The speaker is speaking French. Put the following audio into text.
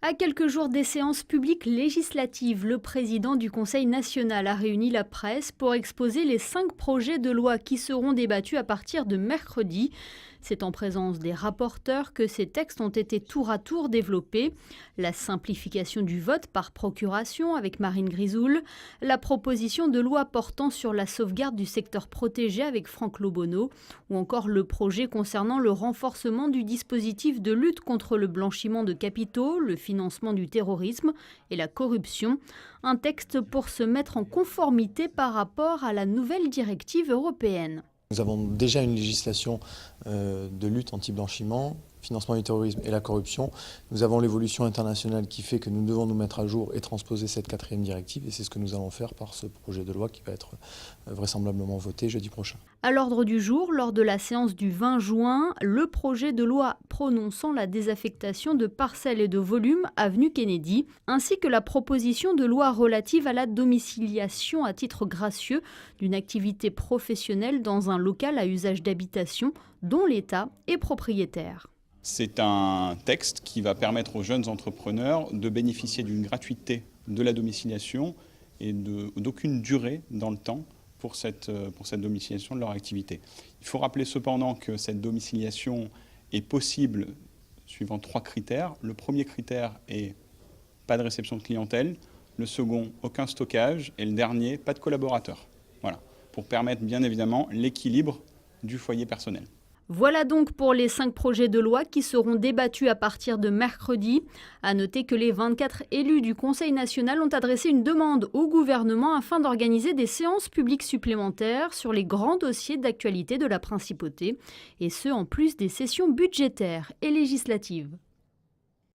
À quelques jours des séances publiques législatives, le président du Conseil national a réuni la presse pour exposer les 5 projets de loi qui seront débattus à partir de mercredi. C'est en présence des rapporteurs que ces textes ont été tour à tour développés. La simplification du vote par procuration avec Marine Grisoul, la proposition de loi portant sur la sauvegarde du secteur protégé avec Franck Lobonneau, ou encore le projet concernant le renforcement du dispositif de lutte contre le blanchiment de capitaux, le financement du terrorisme et la corruption. Un texte pour se mettre en conformité par rapport à la nouvelle directive européenne. Nous avons déjà une législation de lutte anti-blanchiment, financement du terrorisme et la corruption. Nous avons l'évolution internationale qui fait que nous devons nous mettre à jour et transposer cette 4e directive. Et c'est ce que nous allons faire par ce projet de loi qui va être vraisemblablement voté jeudi prochain. À l'ordre du jour, lors de la séance du 20 juin, le projet de loi prononçant la désaffectation de parcelles et de volumes avenue Kennedy, ainsi que la proposition de loi relative à la domiciliation à titre gracieux d'une activité professionnelle dans un local à usage d'habitation dont l'État est propriétaire. C'est un texte qui va permettre aux jeunes entrepreneurs de bénéficier d'une gratuité de la domiciliation et d'aucune durée dans le temps pour cette domiciliation de leur activité. Il faut rappeler cependant que cette domiciliation est possible suivant 3 critères. Le premier critère est pas de réception de clientèle, le second, aucun stockage, et le dernier, pas de collaborateurs. Voilà, pour permettre bien évidemment l'équilibre du foyer personnel. Voilà donc pour les 5 projets de loi qui seront débattus à partir de mercredi. À noter que les 24 élus du Conseil national ont adressé une demande au gouvernement afin d'organiser des séances publiques supplémentaires sur les grands dossiers d'actualité de la principauté, et ce en plus des sessions budgétaires et législatives.